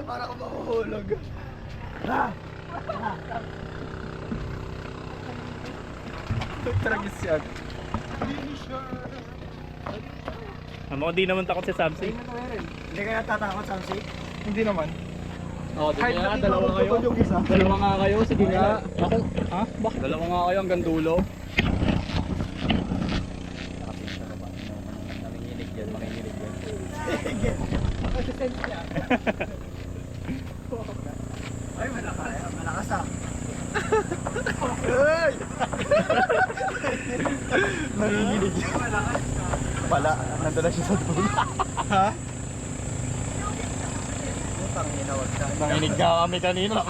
para ako makuhulog. Tragis yan. Ako di naman takot si Samsi. Hindi kaya tatakot, Samsi? Hindi naman. Oh, di ba? Dalawa kayo. Dalawa nga kayo, sige nga. Ako, ha? Bakit? Dalawa nga kayo hanggang dulo. Nanginginig yan, manginginig yan. Ay, malakas ah. Ay! Nanginginig yan. Pala, nandun na siya sa dulo. Ha? Putang inawag ka. Nanginig nga kami kanina.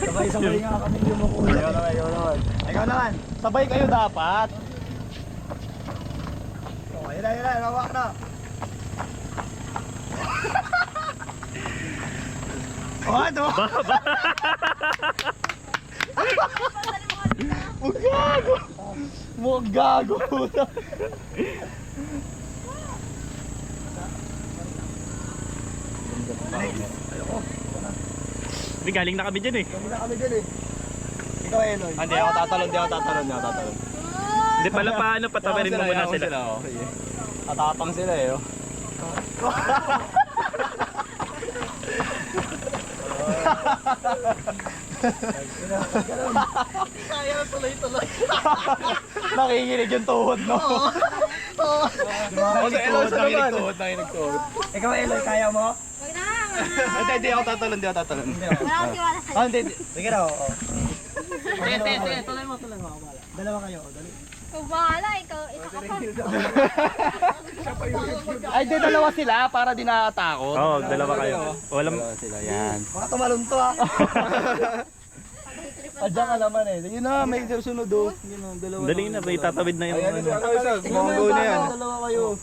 Sabay-sabay nga kami lumukuha. Ikaw naman. Sabay kayo dapat. Oh, yun na, hawak na. Oh, ano? Mukhang gago. Hindi, galing na kami dyan eh. Kami na kami dyan eh. Ikaw, Eloy. Hindi ako tatalon. Hindi pala paano, patawarin mo muna sila. Oh. Tatapang sila eh. Oh. Kaya tuloy-tuloy. Nakikinig yung tuhod, no? Kasi Eloy sa naman. Nakikinig tuhod. Ikaw, Eloy, kaya mo? Wag na, Hindi ako tatalon, wala akong tiwala sa'yo. Hindi. Sige na, oo. Sige, tuloy mo. Dalawa kayo, dali. Ikaw bahala, ikaw, isa ka pa. Ay, di dalawa sila para di nakatakot. Oo, dalawa kayo. Walang... Dalawa sila, yan. Baka tumalon to ah. Adyan ka naman eh. Yun na, may sunod oh. Yun na, dalawa. Dali na, may tatawid na yung ano. Tingnan mo yung na yan. bata, dalawa kayo.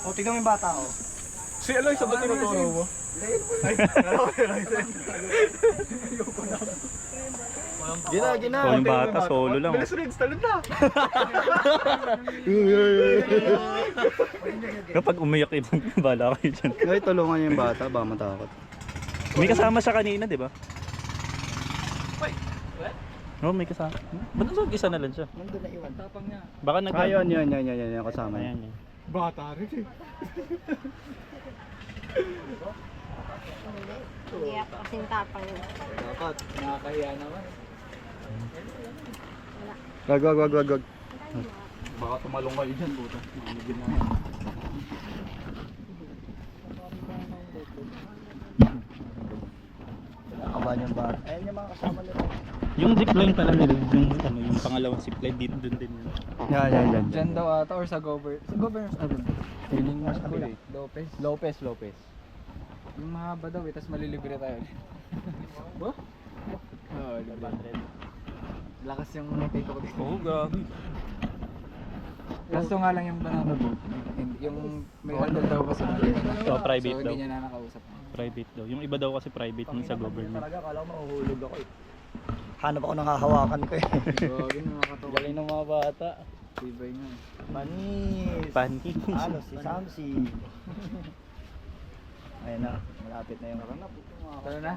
O, tingnan mo yung bata oh. Si Eloy, sa ba't tinuturo mo? Gina. Yung bata, solo lang. Bilis rin, talon na. Kapag umiyak ibang bala kayo dyan. Ay, tulungan niya yung bata, baka matakot. May kasama siya kanina, di ba? Oo, may kasama. Ba't isa na lang siya? Nandun na iwan. Tapang niya. Baka nag... Ayun, yun, kasama niya. Ayan, yan. Bata rin eh. Hindi ako kasing tapang yun. Dapat, nakakahiya naman. Wag. Baka tumalong kayo dyan, puto. Mamigin na. Kinakabahan yung bata. Ayun yung mga kasama nila. Yung zipline pala nila, yung pangalawang zipline dito dun din. Yan. Diyan daw ata or sa governor's ano? Feeling mo sa kabila. Lopez. Yung mahaba daw eh, tapos malilibre tayo. Ba? Oo, libre. Lakas yung take ko dito. Oo, gagi. Kaso nga lang yung banana boat. Yung may handle daw kasi So, private so, daw. hindi niya na nakausap. Private daw. Yung iba daw kasi private yung sa government. Talaga, kala ko mahuhulog ako eh. Hanap ako ng hahawakan ko eh. Grabe na nakatawa. Galing ng mga bata. Tibay nga. Manis. Panis. Ano, si Samsi. Ayun na, malapit na yung Tara na.